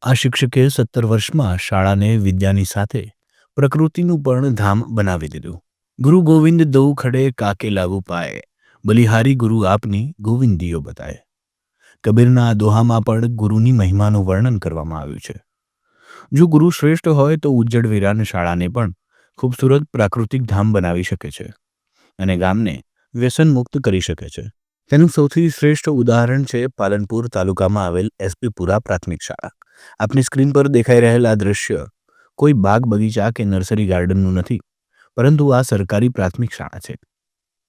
આ શિક્ષકે 17 વર્ષમાં શાળાને વિદ્યાની સાથે પ્રકૃતિનું પણ ધામ બનાવી દીધું. ગુરુ ગોવિંદ દઉ ખડે કાકે લાગુ પાએ, બલિહારી ગુરુ આપની ગોવિંદીઓ બતાએ. કબીરના આ દોહામાં પણ ગુરુની મહિમાનું વર્ણન કરવામાં આવ્યું છે. જો ગુરુ શ્રેષ્ઠ હોય તો ઉજ્જડ વિરાન શાળાને પણ ખૂબસૂરત પ્રાકૃતિક ધામ બનાવી શકે છે અને ગામને વ્યસન મુક્ત કરી શકે છે. તેનું સૌથી શ્રેષ્ઠ ઉદાહરણ છે પાલનપુર તાલુકામાં આવેલ એસપીપુરા પ્રાથમિક શાળા. આપની સ્ક્રીન પર દેખાઈ રહેલ આ દ્રશ્ય કોઈ બાગ બગીચા કે નર્સરી ગાર્ડનનું નથી, પરંતુ આ સરકારી પ્રાથમિક શાળા છે.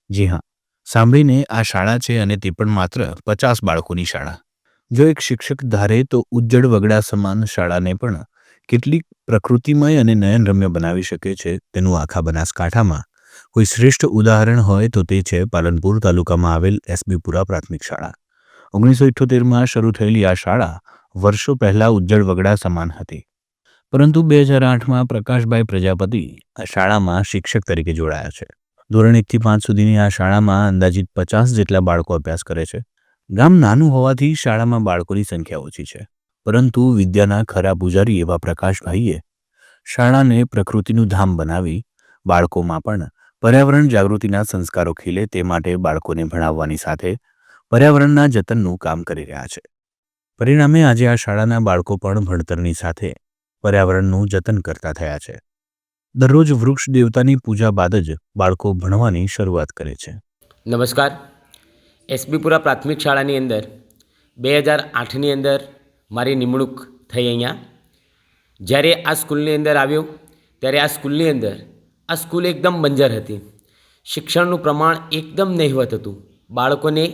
જી હા, સાંભળીને આ શાળા છે, અને તે પણ માત્ર 50 બાળકોની શાળા. જો એક શિક્ષક ધારે તો ઉજ્જડ વગડા સમાન શાળાને પણ કેટલીક પ્રકૃતિમય અને નયનરમ્ય બનાવી શકે છે. તેનું આખા બનાસકાંઠામાં કોઈ શ્રેષ્ઠ ઉદાહરણ હોય તો તે છે પાલનપુર તાલુકામાં આવેલ એસબીપુરા પ્રાથમિક શાળા. 1978માં શરૂ થયેલી આ શાળા વર્ષો પહેલાં ઉજ્જડ વગડા સમાન હતી, પરંતુ 2008માં પ્રકાશભાઈ પ્રજાપતિ આ શાળામાં શિક્ષક તરીકે જોડાયા છે. ધોરણ 1 થી 5 સુધીની આ શાળામાં અંદાજિત 50 જેટલા બાળકો અભ્યાસ કરે છે. ગામ નાનું હોવાથી શાળામાં બાળકોની સંખ્યા ઓછી છે, પરંતુ વિદ્યાના ખરા પૂજારી એવા પ્રકાશભાઈએ શાળાને પ્રકૃતિનું ધામ બનાવી બાળકોમાં પણ પર્યાવરણ જાગૃતિના સંસ્કારો ખીલે તે માટે બાળકોને ભણાવવાની સાથે પર્યાવરણના જતનનું કામ કરી રહ્યા છે. પરિણામે આજે આ શાળાના બાળકો પણ ભણતરની સાથે પર્યાવરણનું જતન કરતા થયા છે. દરરોજ વૃક્ષ દેવતાની પૂજા બાદ જ બાળકો ભણવાની શરૂઆત કરે છે. નમસ્કાર. એસબીપુરા પ્રાથમિક શાળાની અંદર 2008ની અંદર મારી નિમણૂક થઈ અહીંયા. જ્યારે આ સ્કૂલની અંદર આવ્યો ત્યારે આ સ્કૂલની અંદર આ સ્કૂલ એકદમ બંજર હતી. શિક્ષણનું પ્રમાણ એકદમ નહિવત હતું. બાળકોને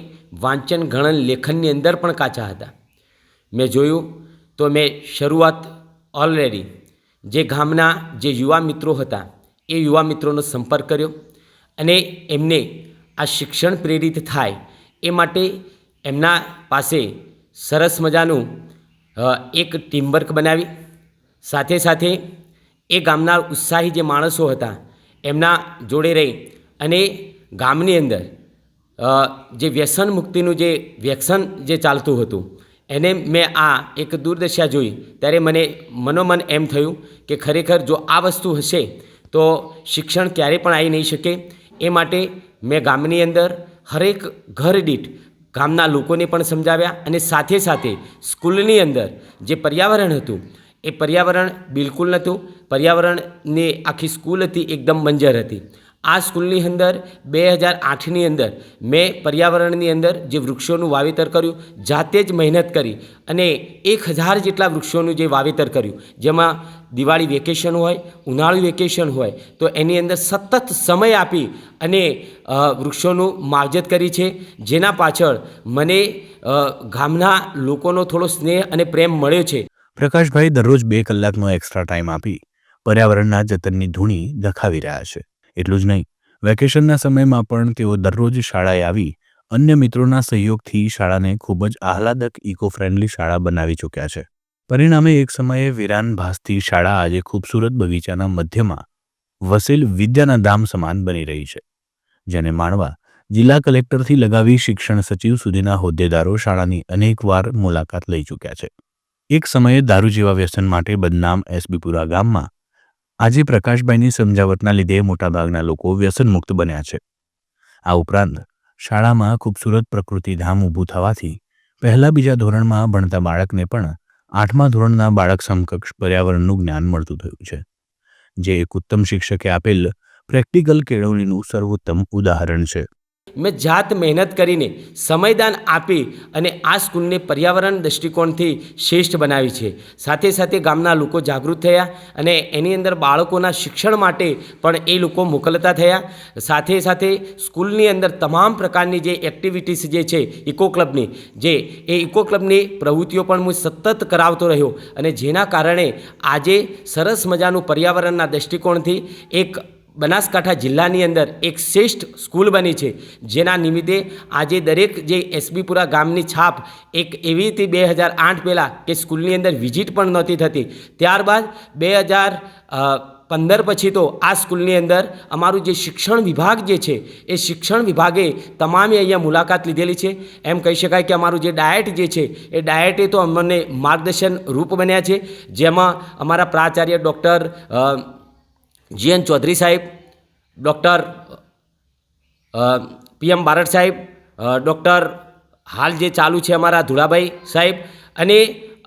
વાંચન ગણન લેખનની અંદર પણ કાચા હતા. મેં જોયું તો મેં શરૂઆત ઓલરેડી જે ગામના જે યુવા મિત્રો હતા એ યુવા મિત્રોનો સંપર્ક કર્યો અને એમને આ શિક્ષણ પ્રેરિત થાય એ માટે એમના પાસે સરસ મજાનું એક ટીમવર્ક બનાવી, સાથે સાથે એ ગામના ઉત્સાહી જે માણસો હતા એમના જોડે રહી અને ગામની અંદર જે વ્યસન મુક્તિનું જે વ્યસન જે ચાલતું હતું એને મેં આ એક દુર્દશા જોઈ ત્યારે મને મનોમન એમ થયું કે ખરેખર જો આ વસ્તુ હશે તો શિક્ષણ ક્યારેય પણ આવી નહીં શકે. એ માટે મેં ગામની અંદર હરેક ઘર દીઠ ગામના લોકોને પણ સમજાવ્યા અને સાથે સાથે સ્કૂલની અંદર જે પર્યાવરણ હતું એ પર્યાવરણ બિલકુલ નહોતું. પર્યાવરણની આખી સ્કૂલ હતી એકદમ બંજર હતી. આ સ્કૂલની અંદર 2008ની અંદર મેં પર્યાવરણની અંદર જે વૃક્ષોનું વાવેતર કર્યું, જાતે જ મહેનત કરી અને 1000 જેટલા વૃક્ષોનું જે વાવેતર કર્યું, જેમાં દિવાળી વેકેશન હોય, ઉનાળુ વેકેશન હોય તો એની અંદર સતત સમય આપી અને વૃક્ષોનું માવજત કરી છે. જેના પાછળ મને ગામના લોકોનો થોડો સ્નેહ અને પ્રેમ મળ્યો છે. પ્રકાશભાઈ દરરોજ 2 કલાકનો એક્સ્ટ્રા ટાઈમ આપી પર્યાવરણના જતનની ધૂણી દખાવી રહ્યા છે. એટલું જ નહીં, વેકેશનના સમયમાં પણ તેઓ દરરોજ શાળાએ આવી અન્ય મિત્રોના સહયોગથી શાળાને ખૂબ જ આહલાદક ઇકો ફ્રેન્ડલી શાળા બનાવી ચૂક્યા છે. પરિણામે એક સમયે વિરાન ભાસતી શાળા આજે ખૂબસૂરત બગીચાના મધ્યમાં વસેલ વિદ્યાના ધામ સમાન બની રહી છે, જેને માણવા જિલ્લા કલેક્ટરથી લગાવી શિક્ષણ સચિવ સુધીના હોદ્દેદારો શાળાની અનેકવાર મુલાકાત લઈ ચૂક્યા છે. એક સમયે દારૂ જેવા વ્યસન માટે બદનામ એસબીપુરા ગામમાં આજે પ્રકાશભાઈની સમજાવટના લીધે મોટાભાગના લોકો વ્યસન મુક્ત બન્યા છે. આ ઉપરાંત શાળામાં ખૂબસૂરત પ્રકૃતિધામ ઊભું થવાથી પહેલા બીજા ધોરણમાં ભણતા બાળકને પણ 8મા ધોરણના બાળક સમકક્ષ પર્યાવરણનું જ્ઞાન મળતું થયું છે, જે એક ઉત્તમ શિક્ષકે આપેલ પ્રેક્ટિકલ કેળવણીનું સર્વોત્તમ ઉદાહરણ છે. મેં જાત મહેનત કરીને સમયદાન આપી અને આ સ્કૂલને પર્યાવરણ દૃષ્ટિકોણથી શ્રેષ્ઠ બનાવી છે. સાથે સાથે ગામના લોકો જાગૃત થયા અને એની અંદર બાળકોના શિક્ષણ માટે પણ એ લોકો મોકલતા થયા. સાથે સાથે સ્કૂલની અંદર તમામ પ્રકારની જે એક્ટિવિટીઝ જે છે ઇકો ક્લબની, જે એ ઇકો ક્લબની પ્રવૃત્તિઓ પણ હું સતત કરાવતો રહ્યો અને જેના કારણે આજે સરસ મજાનું પર્યાવરણના દૃષ્ટિકોણથી એક બનાસકાંઠા જિલ્લાની અંદર એક શ્રેષ્ઠ સ્કૂલ બની છે. જેના નિમિત્તે આજે દરેક જે એસબીપુરા ગામની છાપ એક એવી હતી 2008 પહેલાં કે સ્કૂલની અંદર વિઝિટ પણ નહોતી થતી. ત્યારબાદ 2000 15 પછી તો આ સ્કૂલની અંદર અમારું જે શિક્ષણ વિભાગ જે છે એ શિક્ષણ વિભાગે તમામે અહીંયા મુલાકાત લીધેલી છે. એમ કહી શકાય કે અમારું જે ડાયટ જે છે એ ડાયટે તો અમને માર્ગદર્શન રૂપ બન્યા છે, જેમાં અમારા પ્રાચાર્ય ડૉક્ટર GN ચૌધરી સાહેબ, ડૉક્ટર PM બારડ સાહેબ, ડૉક્ટર હાલ જે ચાલુ છે અમારા ધુળાભાઈ સાહેબ, અને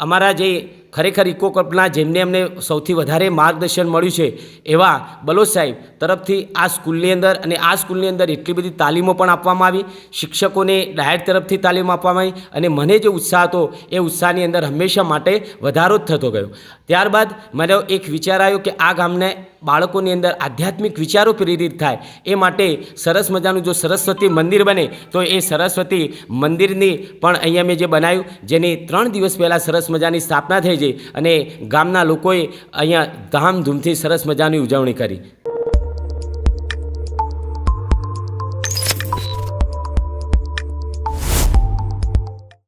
અમારા જે ખરેખર ઇકો ક્લબના જેમને અમને સૌથી વધારે માર્ગદર્શન મળ્યું છે એવા બલોચ સાહેબ તરફથી આ સ્કૂલની અંદર અને આ સ્કૂલની અંદર એટલી બધી તાલીમો પણ આપવામાં આવી, શિક્ષકોને ડાયટ તરફથી તાલીમ આપવામાં આવી, અને મને જે ઉત્સાહ હતો એ ઉત્સાહની અંદર હંમેશા માટે વધારો જ થતો ગયો. ત્યારબાદ મને એક વિચાર આવ્યો કે આ ગામને બાળકોની અંદર આધ્યાત્મિક વિચારો પ્રેરિત થાય એ માટે સરસ મજાનું જો સરસ્વતી મંદિર બને તો એ સરસ્વતી મંદિરની પણ અહીંયા મેં જે બનાવ્યું, જેની 3 દિવસ પહેલાં સરસ મજાની સ્થાપના થઈ છે અને ગામના લોકોએ અહીંયા ધામધૂમથી સરસ મજાની ઉજવણી કરી.